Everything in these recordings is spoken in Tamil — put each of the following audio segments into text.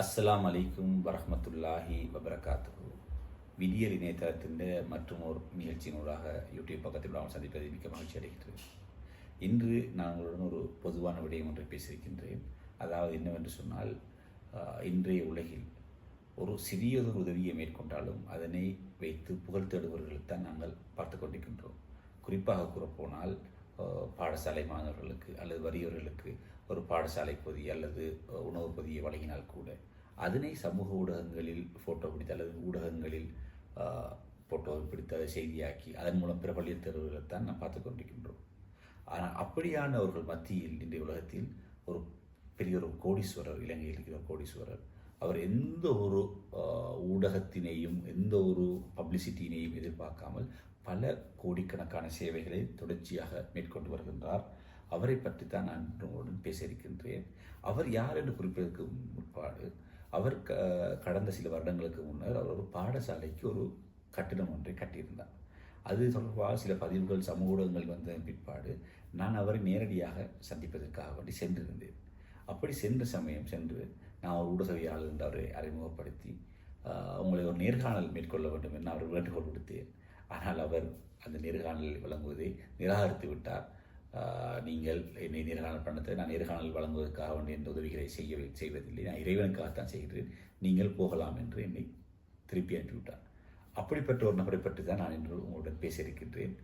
அஸ்ஸலாமு அலைக்கும் வரஹ்மத்துல்லாஹி வபரகாத்துஹு. விடியல் இணையதளத்தின் மற்றும் ஒரு நிகழ்ச்சியினூடாக யூடியூப் பக்கத்தில் அவன் சந்திப்பதை மிக்க மகிழ்ச்சி அடைகின்றேன். இன்று நான் உங்களுடன் ஒரு பொதுவான விடயம் ஒன்றை பேசியிருக்கின்றேன். அதாவது என்னவென்று சொன்னால், இன்றைய உலகில் ஒரு சிறியதொரு உதவியை மேற்கொண்டாலும் அதனை வைத்து புகழ் தேடுபவர்களைத்தான் நாங்கள் பார்த்து கொண்டிருக்கின்றோம். குறிப்பாக கூறப்போனால், பாடசாலை மாணவர்களுக்கு அல்லது வறியவர்களுக்கு ஒரு பாடசாலை பொதி அல்லது உணவு பொதியை வழங்கினால் கூட அதனை சமூக ஊடகங்களில் ஃபோட்டோ பிடித்து அல்லது ஊடகங்களில் ஃபோட்டோ பிடித்து அதை செய்தியாக்கி அதன் மூலம் பிரபலியத்தவர்களைத்தான் நாம் பார்த்து கொண்டிருக்கின்றோம். ஆனால் அப்படியானவர்கள் மத்தியில் இன்றைய உலகத்தில் ஒரு பெரிய ஒரு கோடீஸ்வரர், இலங்கையில் இருக்கிற ஒரு கோடீஸ்வரர், அவர் எந்த ஒரு ஊடகத்தினையும் எந்த ஒரு பப்ளிசிட்டியினையும் எதிர்பார்க்காமல் பல கோடிக்கணக்கான சேவைகளை தொடர்ச்சியாக மேற்கொண்டு வருகின்றார். அவரை பற்றி தான் நான் உங்களுடன் பேச இருக்கின்றேன். அவர் யார் என்று குறிப்பிடுவதற்கு முற்பாடு, அவர் கடந்த சில வருடங்களுக்கு முன்னர் அவர் ஒரு பாடசாலைக்கு ஒரு கட்டிடம் ஒன்றை கட்டியிருந்தார். அது தொடர்பாக சில பதிவுகள் சமூக ஊடகங்கள் வந்த பிற்பாடு நான் அவரை நேரடியாக சந்திப்பதற்காக வேண்டி சென்றிருந்தேன். அப்படி சென்ற சமயம் நான் ஒரு ஊடகவியாளர் என்று அவரை அறிமுகப்படுத்தி உங்களை ஒரு நேர்காணல் மேற்கொள்ள வேண்டும் என்று அவர் வேண்டுகோள் விடுத்தேன். ஆனால் அவர் அந்த நேர்காணலில் வழங்குவதை நிராகரித்து விட்டார். நீங்கள் என்னை நேர்காணல் பண்ணதை நான் நேர்காணல் வழங்குவதற்காக வேண்டிய எந்த உதவிகளை செய்வதில்லை, நான் இறைவனுக்காகத்தான் செய்கிறேன், நீங்கள் போகலாம் என்று என்னை திருப்பி அனுப்பிவிட்டார். அப்படிப்பட்ட ஒரு நபரை பற்றி தான் நான் இன்று உங்களுடன் பேச இருக்கின்றேன்.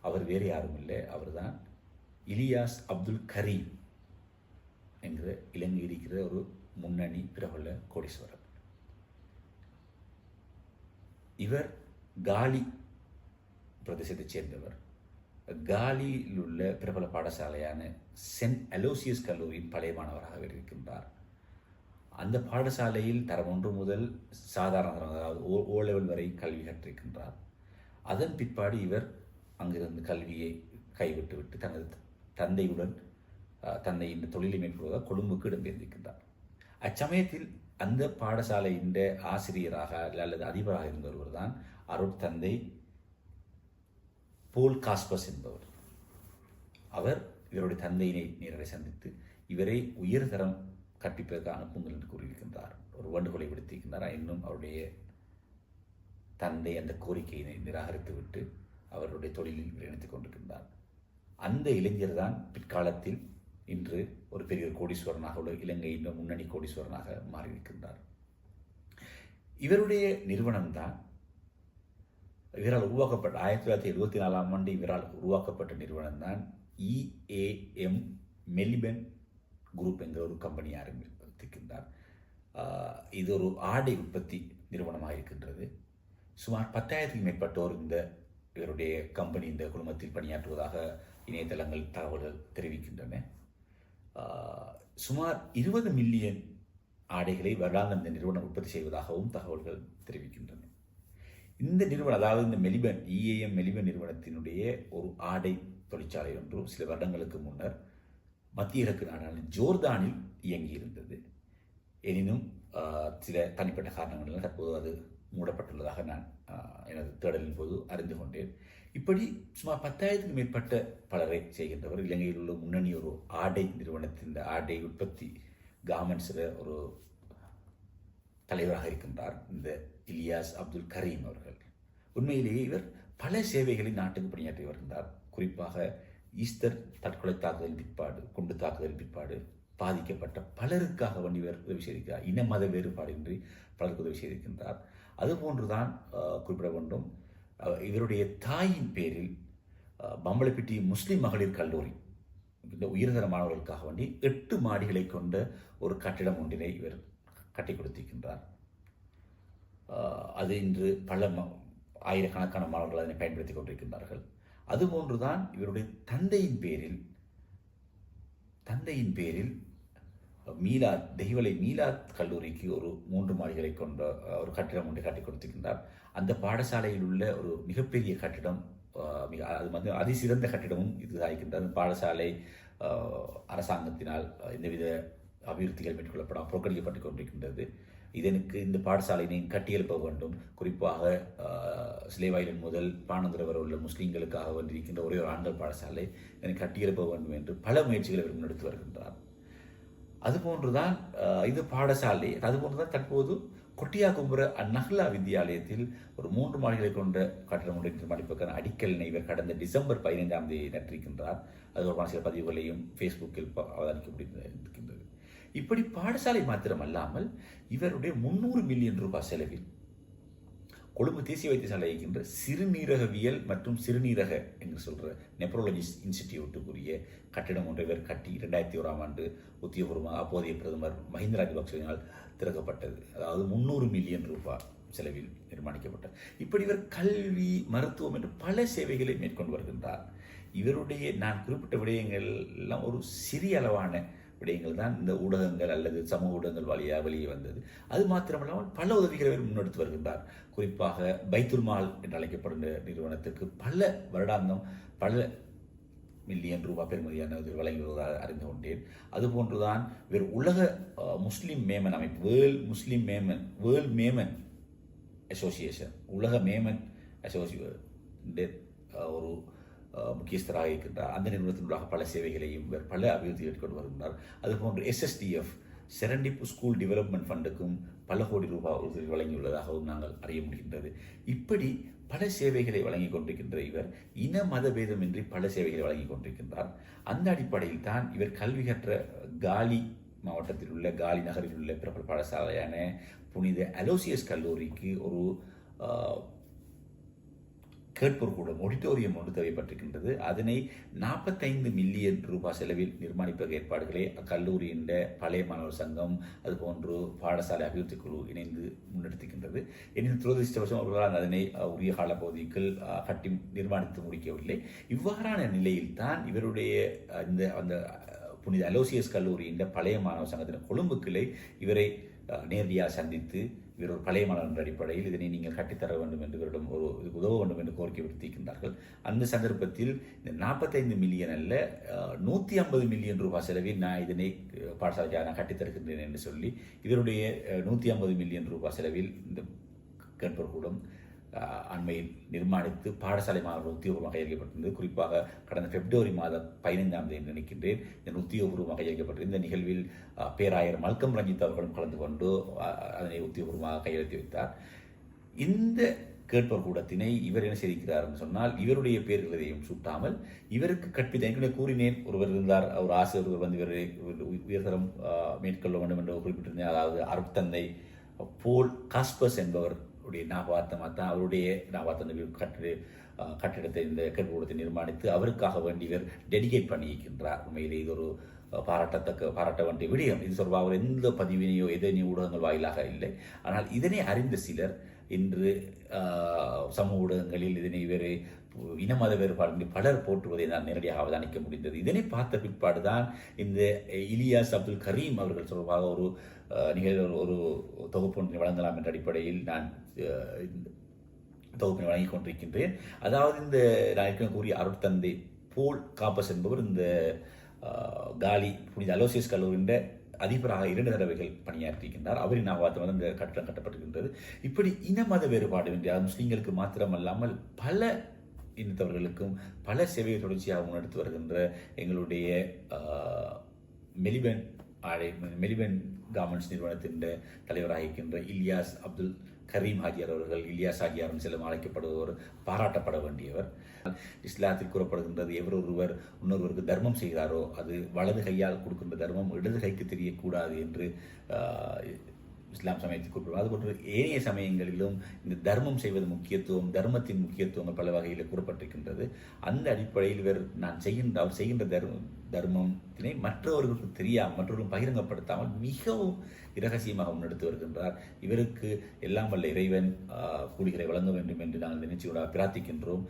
அவர் வேறு யாரும் இல்லை, அவர்தான் இலியாஸ் அப்துல் கரீம் என்கிற இலங்கை இருக்கிற ஒரு முன்னணி பிரபல கோடீஸ்வரர். இவர் காலி பிரதேசத்தைச் சேர்ந்தவர். காலியில் உள்ள பிரபல பாடசாலையான சென்ட் அலோசியஸ் கல்லூரியின் பழைய மாணவராக இருக்கின்றார். அந்த பாடசாலையில் தரம் 1 முதல் சாதாரண தரம், அதாவது ஓ லெவல் வரை கல்வி கற்றிருக்கின்றார். அதன் பிற்பாடு இவர் அங்கிருந்து கல்வியை கைவிட்டுவிட்டு தனது தந்தையுடன் இந்த தொழிலை மேற்கொள்வதாக கொழும்புக்கு இடம்பெயர்ந்திருக்கின்றார். அச்சமயத்தில் அந்த பாடசாலையின் ஆசிரியராக அல்லது அதிபராக இருந்தவர் தான் அருட்தந்தை போல் காஸ்பஸ் என்பவர். அவர் இவருடைய தந்தையினை நேரடி சந்தித்து இவரை உயர்தரம் கற்பிப்பதற்கு அனுப்புங்கள் என்று கூறியிருக்கின்றார். ஒரு வேண்டுகோளை விடுத்திருக்கின்றார். இன்னும் அவருடைய தந்தை அந்த கோரிக்கையினை நிராகரித்துவிட்டு அவருடைய தொழிலில் இணைத்துக் கொண்டிருக்கின்றார். அந்த இளைஞர் தான் பிற்காலத்தில் இன்று ஒரு பெரிய கோடீஸ்வரனாக உள்ள இலங்கையின் முன்னணி கோடீஸ்வரனாக மாறியிருக்கின்றார். இவருடைய நிறுவனம்தான் இவரால் உருவாக்கப்பட்ட 1974 இவரால் உருவாக்கப்பட்ட நிறுவனம் தான் EAM மெலிபன் குரூப் என்கிற ஒரு கம்பெனி ஆரம்பித்திருக்கின்றார். இது ஒரு ஆடை உற்பத்தி நிறுவனமாக இருக்கின்றது. சுமார் 10,000க்கும் மேற்பட்டோர் இவருடைய கம்பெனி இந்த குழுமத்தில் பணியாற்றுவதாக இணையதளங்கள் தகவல்கள் தெரிவிக்கின்றன. சுமார் 20 மில்லியன் ஆடைகளை வருடாந்தம் இந்த நிறுவனம் உற்பத்தி செய்வதாகவும் தகவல்கள் தெரிவிக்கின்றன. இந்த நிறுவனம், அதாவது இந்த EAM மெலிபன் நிறுவனத்தினுடைய ஒரு ஆடை தொழிற்சாலை ஒன்று சில வருடங்களுக்கு முன்னர் மத்திய கிழக்கு நாடான ஜோர்தானில் இயங்கியிருந்தது. எனினும் சில தனிப்பட்ட காரணங்களால் தற்போது அது மூடப்பட்டுள்ளதாக நான் எனது தேடலின் போது அறிந்து கொண்டேன். இப்படி சுமார் 10,000க்கும் மேற்பட்ட பலரை செய்கின்றவர் இலங்கையில் உள்ள முன்னணி ஒரு ஆடை நிறுவனத்தின் ஆடை உற்பத்தி கார்மெண்ட்ஸில் ஒரு தலைவராக இருக்கின்றார் இந்த இலியாஸ் அப்துல் கரீம் அவர்கள். உண்மையிலேயே இவர் பல சேவைகளை நாட்டுக்கு பணியாற்றி வருகின்றார். குறிப்பாக ஈஸ்டர் தற்கொலை தாக்குதல் பிற்பாடு, குண்டு தாக்குதல் பிற்பாடு பாதிக்கப்பட்ட பலருக்காக இவர் உதவி செய்திருக்கிறார். இன மத வேறுபாடின்றி பலருக்கு உதவி செய்திருக்கின்றார். அதுபோன்றுதான் குறிப்பிட வேண்டும், இவருடைய தாயின் பேரில் பம்பலப்பிட்டி முஸ்லிம் மகளிர் கல்லூரி இந்த உயர்தர மாணவர்களுக்காக 8 மாடிகளை கொண்ட ஒரு கட்டிடம் ஒன்றினை இவர் கட்டி கொடுத்திருக்கின்றார். அது இன்று பல ஆயிரக்கணக்கான மாணவர்கள் அதனை பயன்படுத்தி கொண்டிருக்கின்றார்கள். அதுபோன்றுதான் இவருடைய தந்தையின் பேரில் தெய்வலை மீலாத் கல்லூரிக்கு ஒரு 3 மாடிகளை கொண்ட ஒரு கட்டிடம் ஒன்றை கட்டி கொடுத்திருக்கின்றார். அந்த பாடசாலையில் உள்ள ஒரு மிகப்பெரிய கட்டிடம், அது அதிசிறந்த கட்டிடமும் இதுதான் இருக்கின்றது. பாடசாலை அரசாங்கத்தினால் எந்தவித அபிவிருத்திகள் மேற்கொள்ளப்படாமல் புறக்கணிக்கப்பட்டு கொண்டிருக்கின்றது. இந்த பாடசாலையினை கட்டியெழுப்ப வேண்டும். குறிப்பாக சிலைவாயிலின் முதல் பானந்துரை வரை உள்ள முஸ்லீம்களுக்காக இருக்கின்ற ஒரே ஒரு ஆண்கள் பாடசாலை இதனை கட்டியெழுப்ப வேண்டும் என்று பல முயற்சிகளை அவர் முன்னெடுத்து வருகின்றார். அதுபோன்றுதான் இது பாடசாலை, அதுபோன்றுதான் தற்போது கொட்டியாகும்புற அந்நஹ்லா வித்தியாலயத்தில் ஒரு 3 மாடிகளை கொண்ட கட்டடம் ஒன்றை நிர்மாணிப்பதற்கான அடிக்கல்லை இவர் கடந்த டிசம்பர் 15ஆம் தேதி நட்டிருக்கின்றார். அது தொடர்பான சில பதிவுகளையும் ஃபேஸ்புக்கில் அவதானிக்க முடிந்திருக்கின்றது. இப்படி பாடசாலை மாத்திரமல்லாமல் இவருடைய 300 மில்லியன் ரூபாய் செலவில் கொழும்பு தேசிய வைத்தியசாலை இருக்கின்ற சிறுநீரகவியல் மற்றும் சிறுநீரக என்று சொல்கிற நெப்ரோலஜி இன்ஸ்டிடியூட்டுக்குரிய கட்டிடம் ஒன்றை இவர் கட்டி 2001ஆம் ஆண்டு உத்தியோகபூர்வமாக அப்போதைய பிரதமர் மஹிந்த ராஜபக்சவினால் திறக்கப்பட்டது. அதாவது 300 மில்லியன் ரூபாய் செலவில் நிர்மாணிக்கப்பட்டது. இப்படி இவர் கல்வி, மருத்துவம் என்று பல சேவைகளை மேற்கொண்டு வருகின்றார். இவருடைய நான் குறிப்பிட்ட விடயங்கள் எல்லாம் ஒரு சிறிய அளவான விடயங்கள் தான் இந்த ஊடகங்கள் அல்லது சமூக ஊடகங்கள் வழியாக வெளியே வந்தது. அது மாத்திரமல்லாமல் பல உதவிகளை முன்னெடுத்து வருகின்றார். குறிப்பாக பைத்துல் மால் என்று அழைக்கப்படுகின்ற நிறுவனத்திற்கு பல வருடாந்தம் பல மில்லியன் ரூபாய் பெறுமதியான வழங்கி வருவதாக அறிந்து கொண்டேன். அதுபோன்றுதான் இவர் உலக முஸ்லீம் மேமன் அமைப்பு, வேர்ல்ட் மேமன் அசோசியேஷன், உலக மேமன் அசோசியேஷன் ஒரு முக்கியஸ்தராக இருக்கின்றார். அந்த நிறுவனத்தினூடாக பல சேவைகளையும் பல அபிவிருத்தி ஏற்கொண்டு வருகின்றார். அதுபோன்று SSDF செரண்டிப் ஸ்கூல் டெவலப்மெண்ட் ஃபண்டுக்கும் பல கோடி ரூபாய் உதவி வழங்கியுள்ளதாகவும் நாங்கள் அறிய முடிகின்றது. இப்படி பல சேவைகளை வழங்கி கொண்டிருக்கின்ற இவர் இன மத பேதமின்றி பல சேவைகளை வழங்கி கொண்டிருக்கின்றார். அந்த அடிப்படையில் தான் இவர் கல்வி கற்ற காலி மாவட்டத்தில் உள்ள காலி நகரில் உள்ள பிரபல பாடசாலையான புனித அலோசியஸ் கல்லூரிக்கு ஒரு கேட்போர் கூடம் ஆடிட்டோரியம் ஒன்று தேவைப்பட்டிருக்கின்றது. அதனை 45 மில்லியன் ரூபாய் செலவில் நிர்மாணிப்பதற்கு ஏற்பாடுகளை அக்கல்லூரியின் பழைய மாணவர் சங்கம் அதுபோன்று பாடசாலை அபிவிருத்தி குழு இணைந்து முன்னெடுத்துக்கின்றது. எனினும் துரதிருஷ்டவசம் அவர்களால் அதனை உரிய காலப்பகுதிக்குள் கட்டி நிர்மாணித்து முடிக்கவில்லை. இவ்வாறான நிலையில் தான் இவருடைய அந்த புனித அலோசியஸ் கல்லூரியின் பழைய மாணவர் சங்கத்தின் கொழும்பு கிளை இவரை நேரடியாக சந்தித்து இவர் ஒரு பழைய மாணவன் அடிப்படையில் இதனை நீங்கள் கட்டித்தர வேண்டும் என்று இவரிடம் இதுக்கு உதவ வேண்டும் என்று கோரிக்கை விடுத்திருக்கின்றார்கள். அந்த சந்தர்ப்பத்தில் இந்த 45 மில்லியன் அல்ல 150 மில்லியன் ரூபாய் செலவில் நான் இதனை பாடசாலையாக நான் கட்டித்தருகின்றேன் என்று சொல்லி இவருடைய 150 மில்லியன் ரூபாய் செலவில் இந்த கேட்போர் கூடம் அண்மையில் நிர்மாணித்து பாடசாலை மாணவர்கள் உத்தியோகமாக கையளிக்கப்பட்டிருந்தது. குறிப்பாக கடந்த பிப்ரவரி மாதம் 15ஆம் தேதி நினைக்கின்றேன் இந்த உத்தியோகபூர்வமாக கையளிக்கப்பட்டிருந்த இந்த நிகழ்வில் பேராயர் மல்கம் ரஞ்சித் அவர்களும் கலந்து கொண்டு அதனை உத்தியோகபூர்வமாக கையெழுத்து வைத்தார். இந்த கேட்போர் கூடத்தினை இவர் என்ன செய்திருக்கிறார் என்று சொன்னால் இவருடைய பேர்களையும் சூட்டாமல் இவருக்கு கற்பித்த கூறினேன் ஒருவர் இருந்தார், ஒரு ஆசிரியர் ஒருவர் வந்து இவரை உயர்தரம் மேற்கொள்ள வேண்டும் என்று குறிப்பிட்டிருந்தேன். அதாவது அருட்தந்தை போல் காஸ்பர்ஸ் என்பவர் ஞாபகார்த்தமாக தான் அவருடைய கட்டிடத்தை இந்த கேட்போர் நிர்மாணித்து அவருக்காக வேண்டி இவர் டெடிகேட் பண்ணியிருக்கின்றார். உண்மையிலே இது ஒரு பாராட்ட வேண்டிய விடயம். இது தொடர்பாக அவர் எந்த பதிவினையோ எதனையோ ஊடகங்கள் வாயிலாக இல்லை. ஆனால் இதனை அறிந்த சிலர் இன்று சமூக ஊடகங்களில் இதனை வேறு இனமத வேறுபாடு பலர் போற்றுவதை நான் நேரடியாக அவதானிக்க முடிந்தது. இதனை பார்த்த பிற்பாடுதான் இந்த இலியாஸ் அப்துல் கரீம் அவர்கள் தொடர்பாக ஒரு நிகழ்வு ஒரு தொகுப்பு ஒன்றை வழங்கலாம் என்ற அடிப்படையில் நான் தொகுப்பினை வழங்கிக் கொண்டிருக்கின்றேன். அதாவது இந்த நான் கூறிய அருட்தந்தை போல் காப்பஸ் என்பவர் இந்த காலி புனித அலோசியஸ் கல்லூரியின் அதிபராக 2 தடவைகள் பணியாற்றியிருக்கின்றார். அவரின் ஞாபகத்தில் இந்த கட்டடம் கட்டப்பட்டிருக்கின்றது. இப்படி இன மத வேறுபாடு இன்றி முஸ்லீம்களுக்கு மாத்திரமல்லாமல் பல இனத்தவர்களுக்கும் பல சேவையை தொடர்ச்சியாக முன்னெடுத்து வருகின்ற எங்களுடைய மெலிபன் கார்மெண்ட்ஸ் நிறுவனத்தின் தலைவராக இருக்கின்ற இலியாஸ் அப்துல் கரீம் ஹாஜியார் அவர்கள், இலியாஸ் ஹாஜியாரும் செல்லும் அழைக்கப்படுபவர், பாராட்டப்பட வேண்டியவர். இஸ்லாத்தில் கூறப்படுகின்றது ஒருவர் இன்னொருவருக்கு தர்மம் செய்கிறாரோ அது வலது கையால் கொடுக்கின்ற தர்மம் இடது கைக்கு தெரியக்கூடாது என்று இஸ்லாம் சமயத்தை குறிப்பிடுவோம். அதுபோன்று ஏனைய சமயங்களிலும் இந்த தர்மம் செய்வது முக்கியத்துவம், தர்மத்தின் முக்கியத்துவம் பல வகையில் கூறப்பட்டிருக்கின்றது. அந்த அடிப்படையில் இவர் அவர் செய்கின்ற தர்மத்தினை மற்றவர்களுக்கு தெரியாமல் மற்றவர்களும் பகிரங்கப்படுத்தாமல் மிகவும் இரகசியமாக முன்னெடுத்து வருகின்றார். இவருக்கு எல்லாம் வல்ல இறைவன் கூலிகளை வழங்க வேண்டும் என்று நாங்கள் நினைச்சியோட பிரார்த்திக்கின்றோம்.